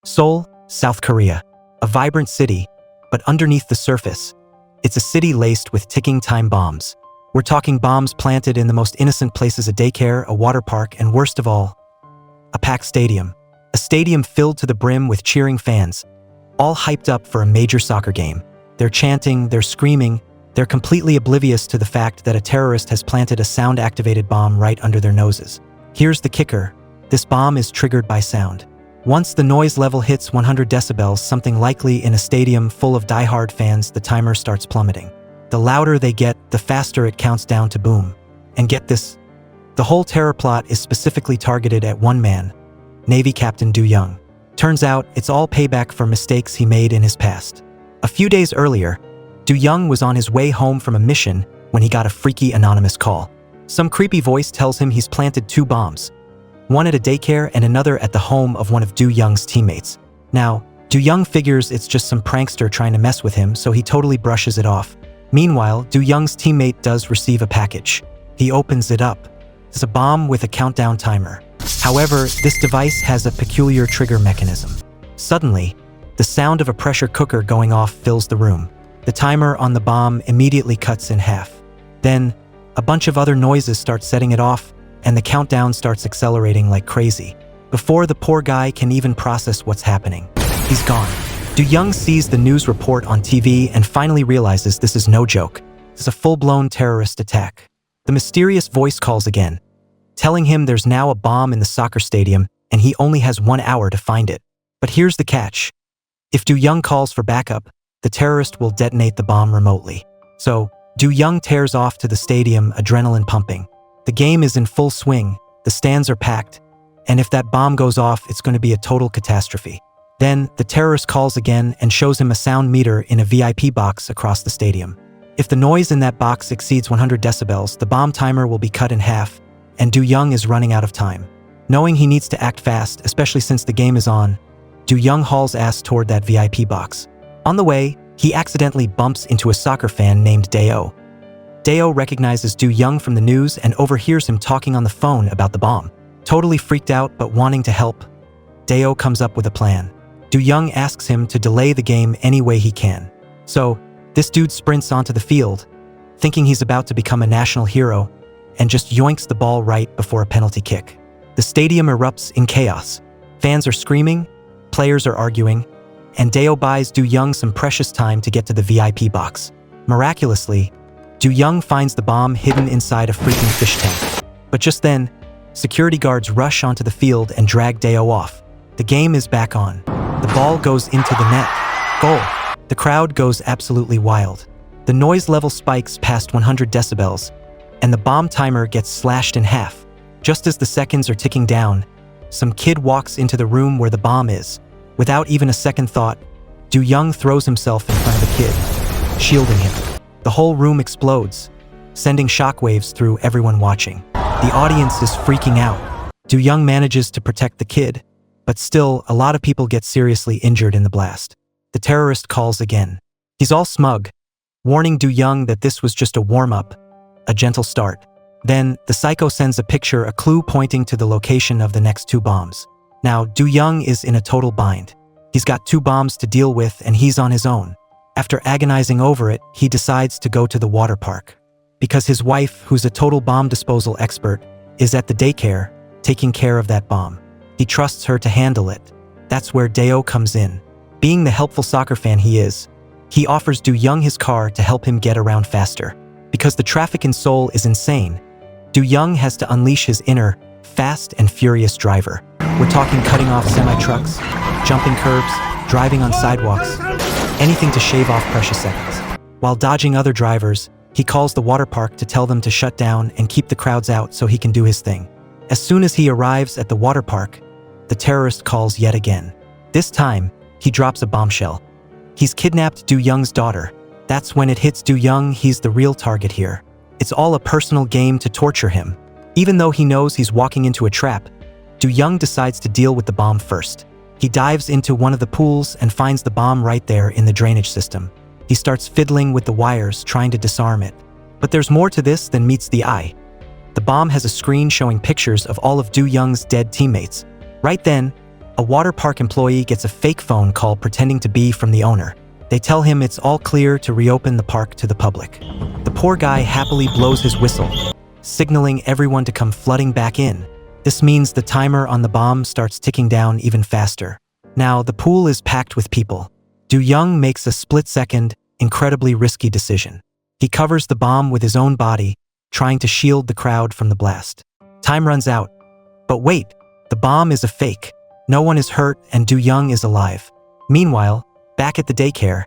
Seoul, South Korea. A vibrant city, but underneath the surface, it's a city laced with ticking time bombs. We're talking bombs planted in the most innocent places: a daycare, a water park, and worst of all, a packed stadium. A stadium filled to the brim with cheering fans, all hyped up for a major soccer game. They're chanting, they're screaming, they're completely oblivious to the fact that a terrorist has planted a sound-activated bomb right under their noses. Here's the kicker: this bomb is triggered by sound. Once the noise level hits 100 decibels, something likely in a stadium full of die-hard fans, the timer starts plummeting. The louder they get, the faster it counts down to boom. And get this, the whole terror plot is specifically targeted at one man, Navy Captain Do Young. Turns out, it's all payback for mistakes he made in his past. A few days earlier, Do Young was on his way home from a mission when he got a freaky anonymous call. Some creepy voice tells him he's planted 2 bombs, one at a daycare and another at the home of one of Do Young's teammates. Now, Do Young figures it's just some prankster trying to mess with him, so he totally brushes it off. Meanwhile, Do Young's teammate does receive a package. He opens it up. It's a bomb with a countdown timer. However, this device has a peculiar trigger mechanism. Suddenly, the sound of a pressure cooker going off fills the room. The timer on the bomb immediately cuts in half. Then, a bunch of other noises start setting it off, and the countdown starts accelerating like crazy. Before the poor guy can even process what's happening, he's gone. Do Young sees the news report on TV and finally realizes this is no joke. This is a full-blown terrorist attack. The mysterious voice calls again, telling him there's now a bomb in the soccer stadium and he only has 1 hour to find it. But here's the catch. If Do Young calls for backup, the terrorist will detonate the bomb remotely. So, Do Young tears off to the stadium, adrenaline pumping. The game is in full swing, the stands are packed, and if that bomb goes off, it's going to be a total catastrophe. Then, the terrorist calls again and shows him a sound meter in a VIP box across the stadium. If the noise in that box exceeds 100 decibels, the bomb timer will be cut in half, and Do Young is running out of time. Knowing he needs to act fast, especially since the game is on, Do Young hauls ass toward that VIP box. On the way, he accidentally bumps into a soccer fan named Deo. Deo recognizes Do Young from the news and overhears him talking on the phone about the bomb. Totally freaked out but wanting to help, Deo comes up with a plan. Do Young asks him to delay the game any way he can. So, this dude sprints onto the field, thinking he's about to become a national hero, and just yoinks the ball right before a penalty kick. The stadium erupts in chaos. Fans are screaming, players are arguing, and Deo buys Do Young some precious time to get to the VIP box. Miraculously, Do Young finds the bomb hidden inside a freaking fish tank. But just then, security guards rush onto the field and drag Deo off. The game is back on. The ball goes into the net. Goal. The crowd goes absolutely wild. The noise level spikes past 100 decibels, and the bomb timer gets slashed in half. Just as the seconds are ticking down, some kid walks into the room where the bomb is. Without even a second thought, Do Young throws himself in front of the kid, shielding him. The whole room explodes, sending shockwaves through everyone watching. The audience is freaking out. Do Young manages to protect the kid, but still, a lot of people get seriously injured in the blast. The terrorist calls again. He's all smug, warning Do Young that this was just a warm-up, a gentle start. Then, the psycho sends a picture, a clue pointing to the location of the next 2 bombs. Now, Do Young is in a total bind. He's got 2 bombs to deal with and he's on his own. After agonizing over it, he decides to go to the water park. Because his wife, who's a total bomb disposal expert, is at the daycare, taking care of that bomb. He trusts her to handle it. That's where Deo comes in. Being the helpful soccer fan he is, he offers Do Young his car to help him get around faster. Because the traffic in Seoul is insane, Do Young has to unleash his inner, fast and furious driver. We're talking cutting off semi-trucks, jumping curbs, driving on sidewalks, anything to shave off precious seconds. While dodging other drivers, he calls the water park to tell them to shut down and keep the crowds out so he can do his thing. As soon as he arrives at the water park, the terrorist calls yet again. This time, he drops a bombshell. He's kidnapped Do Young's daughter. That's when it hits Do Young he's the real target here. It's all a personal game to torture him. Even though he knows he's walking into a trap, Do Young decides to deal with the bomb first. He dives into one of the pools and finds the bomb right there in the drainage system. He starts fiddling with the wires, trying to disarm it. But there's more to this than meets the eye. The bomb has a screen showing pictures of all of Do Young's dead teammates. Right then, A water park employee gets a fake phone call pretending to be from the owner. They tell him it's all clear to reopen the park to the public. The poor guy happily blows his whistle, signaling everyone to come flooding back in. This means the timer on the bomb starts ticking down even faster. Now, the pool is packed with people. Do-young makes a split-second, incredibly risky decision. He covers the bomb with his own body, trying to shield the crowd from the blast. Time runs out. But wait, the bomb is a fake. No one is hurt and Do-young is alive. Meanwhile, back at the daycare,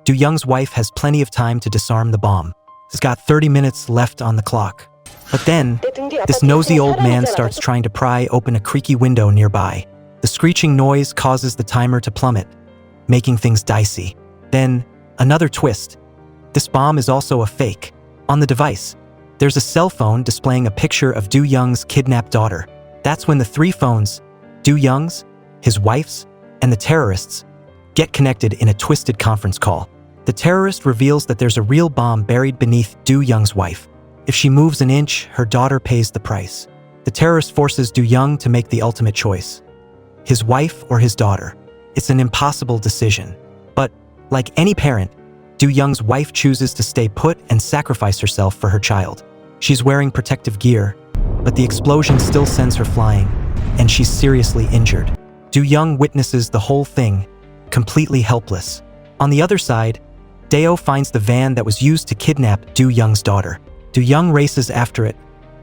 Do-young's wife has plenty of time to disarm the bomb. He's got 30 minutes left on the clock. But then, this nosy old man starts trying to pry open a creaky window nearby. The screeching noise causes the timer to plummet, making things dicey. Then, another twist. This bomb is also a fake. On the device, there's a cell phone displaying a picture of Do-young's kidnapped daughter. That's when the three phones, Do-young's, his wife's, and the terrorists, get connected in a twisted conference call. The terrorist reveals that there's a real bomb buried beneath Do-young's wife. If she moves an inch, her daughter pays the price. The terrorist forces Do-young to make the ultimate choice. His wife or his daughter. It's an impossible decision. But, like any parent, Do-young's wife chooses to stay put and sacrifice herself for her child. She's wearing protective gear, but the explosion still sends her flying, and she's seriously injured. Do-young witnesses the whole thing, completely helpless. On the other side, Deo finds the van that was used to kidnap Do-young's daughter. Do-young races after it,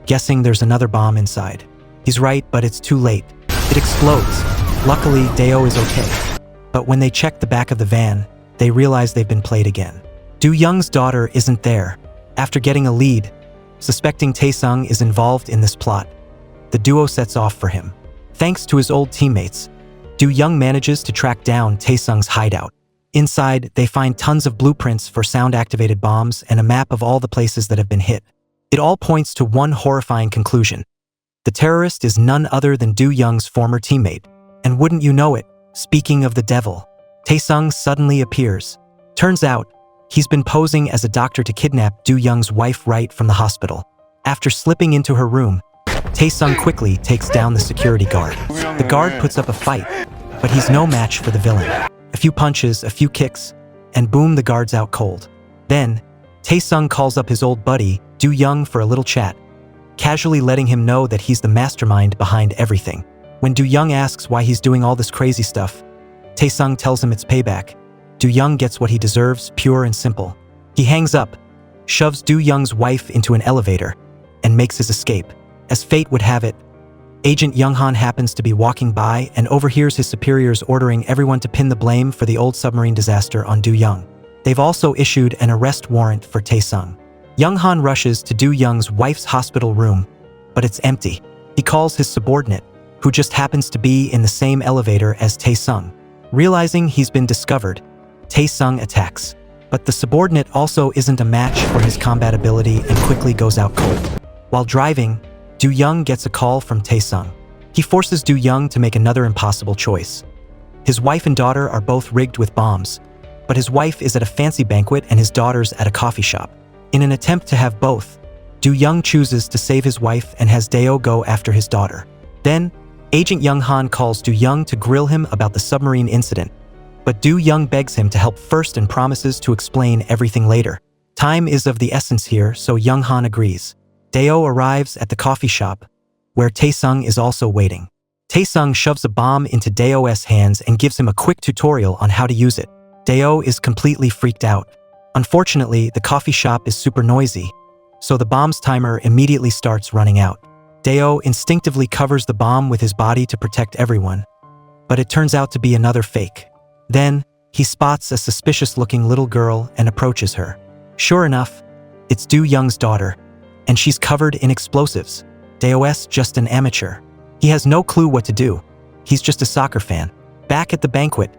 guessing there's another bomb inside. He's right, but it's too late. It explodes. Luckily, Deo is okay. But when they check the back of the van, they realize they've been played again. Do-young's daughter isn't there. After getting a lead, suspecting Tae-sung is involved in this plot, the duo sets off for him. Thanks to his old teammates, Do-young manages to track down Tae-sung's hideout. Inside, they find tons of blueprints for sound-activated bombs and a map of all the places that have been hit. It all points to one horrifying conclusion. The terrorist is none other than Do-young's former teammate. And wouldn't you know it, speaking of the devil, Tae-sung suddenly appears. Turns out, he's been posing as a doctor to kidnap Do-young's wife right from the hospital. After slipping into her room, Tae-sung quickly takes down the security guard. The guard puts up a fight, but he's no match for the villain. A few punches, a few kicks, and boom, the guard's out cold. Then, Tae-sung calls up his old buddy, Do-young, for a little chat, casually letting him know that he's the mastermind behind everything. When Do-young asks why he's doing all this crazy stuff, Tae-sung tells him it's payback. Do-young gets what he deserves, pure and simple. He hangs up, shoves Do-young's wife into an elevator, and makes his escape. As fate would have it, Agent Young-han happens to be walking by and overhears his superiors ordering everyone to pin the blame for the old submarine disaster on Do-young. They've also issued an arrest warrant for Tae-sung. Young-han rushes to Do-young's wife's hospital room, but it's empty. He calls his subordinate, who just happens to be in the same elevator as Tae-sung. Realizing he's been discovered, Tae-sung attacks. But the subordinate also isn't a match for his combat ability and quickly goes out cold. While driving, Do-young gets a call from Tae-sung. He forces Do-young to make another impossible choice. His wife and daughter are both rigged with bombs, but his wife is at a fancy banquet and his daughter's at a coffee shop. In an attempt to have both, Do-young chooses to save his wife and has Deo go after his daughter. Then, Agent Young-han calls Do-young to grill him about the submarine incident, but Do-young begs him to help first and promises to explain everything later. Time is of the essence here, so Young-han agrees. Deo arrives at the coffee shop, where Tae-sung is also waiting. Tae-sung shoves a bomb into Deo's hands and gives him a quick tutorial on how to use it. Deo is completely freaked out. Unfortunately, the coffee shop is super noisy, so the bomb's timer immediately starts running out. Deo instinctively covers the bomb with his body to protect everyone, but it turns out to be another fake. Then, he spots a suspicious-looking little girl and approaches her. Sure enough, it's Do-young's daughter, and she's covered in explosives. Deo's just an amateur. He has no clue what to do. He's just a soccer fan. Back at the banquet,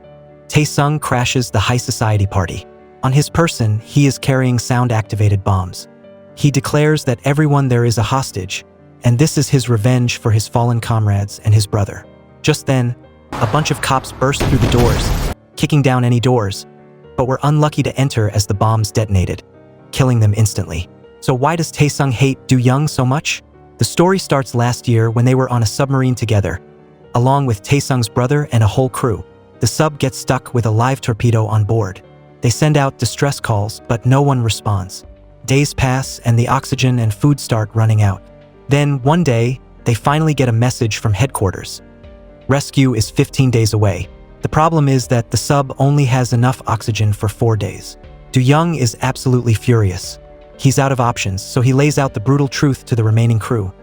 Tae-sung crashes the high society party. On his person, he is carrying sound-activated bombs. He declares that everyone there is a hostage, and this is his revenge for his fallen comrades and his brother. Just then, a bunch of cops burst through the doors, kicking down any doors, but were unlucky to enter as the bombs detonated, killing them instantly. So why does Tae-sung hate Do-young so much? The story starts last year when they were on a submarine together. along with Taesung's brother and a whole crew. The sub gets stuck with a live torpedo on board. They send out distress calls, but no one responds. Days pass and the oxygen and food start running out. Then, one day, they finally get a message from headquarters. Rescue is 15 days away. The problem is that the sub only has enough oxygen for 4 days. Do Young is absolutely furious. He's out of options, so he lays out the brutal truth to the remaining crew.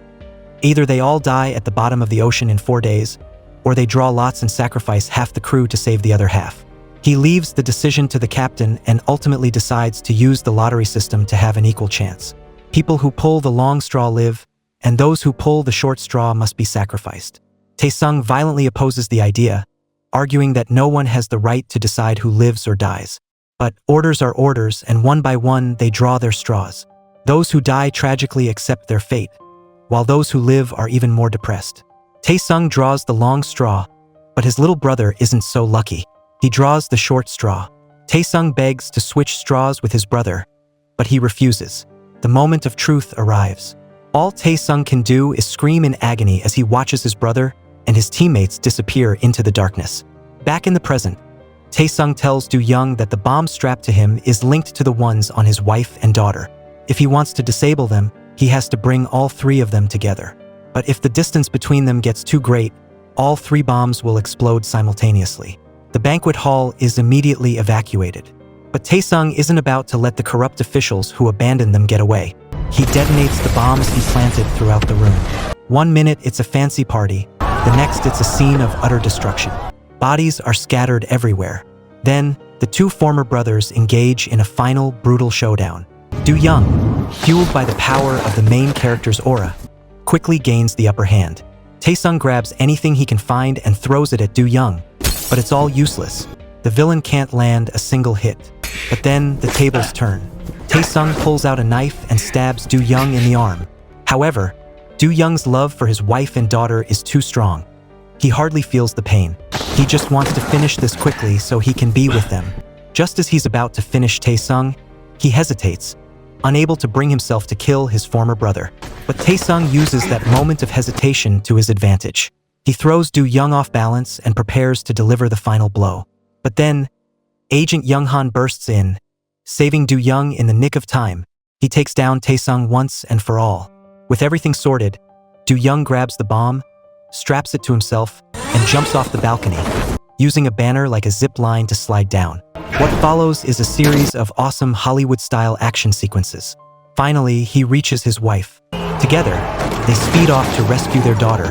Either they all die at the bottom of the ocean in 4 days, or they draw lots and sacrifice half the crew to save the other half. He leaves the decision to the captain and ultimately decides to use the lottery system to have an equal chance. People who pull the long straw live, and those who pull the short straw must be sacrificed. Taesung violently opposes the idea, arguing that no one has the right to decide who lives or dies. But orders are orders, and one by one they draw their straws. Those who die tragically accept their fate, while those who live are even more depressed. Taesung draws the long straw, but his little brother isn't so lucky. He draws the short straw. Taesung begs to switch straws with his brother, but he refuses. The moment of truth arrives. All Taesung can do is scream in agony as he watches his brother and his teammates disappear into the darkness. Back in the present, Taesung tells Do Young that the bomb strapped to him is linked to the ones on his wife and daughter. If he wants to disable them, he has to bring all 3 of them together. But if the distance between them gets too great, all 3 bombs will explode simultaneously. The banquet hall is immediately evacuated. But Taesung isn't about to let the corrupt officials who abandoned them get away. He detonates the bombs he planted throughout the room. 1 minute it's a fancy party, the next it's a scene of utter destruction. Bodies are scattered everywhere. Then, the 2 former brothers engage in a final, brutal showdown. Do Young, fueled by the power of the main character's aura, quickly gains the upper hand. Taesung grabs anything he can find and throws it at Do Young, but it's all useless. The villain can't land a single hit. But then, the tables turn. Taesung pulls out a knife and stabs Do Young in the arm. However, Do Young's love for his wife and daughter is too strong. He hardly feels the pain. He just wants to finish this quickly so he can be with them. Just as he's about to finish Taesung, he hesitates, unable to bring himself to kill his former brother. But Taesung uses that moment of hesitation to his advantage. He throws Do Young off balance and prepares to deliver the final blow. But then, Agent Young-han bursts in, saving Do Young in the nick of time. He takes down Taesung once and for all. With everything sorted, Do Young grabs the bomb, straps it to himself, and jumps off the balcony, using a banner like a zip line to slide down. What follows is a series of awesome Hollywood-style action sequences. Finally, he reaches his wife. Together, they speed off to rescue their daughter,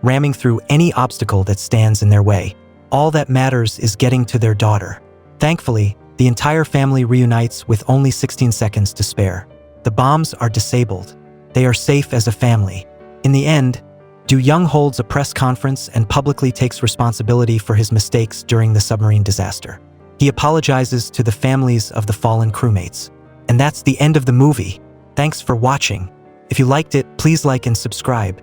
ramming through any obstacle that stands in their way. All that matters is getting to their daughter. Thankfully, the entire family reunites with only 16 seconds to spare. The bombs are disabled. They are safe as a family. In the end, Do Young holds a press conference and publicly takes responsibility for his mistakes during the submarine disaster. He apologizes to the families of the fallen crewmates. And that's the end of the movie. Thanks for watching. If you liked it, please like and subscribe.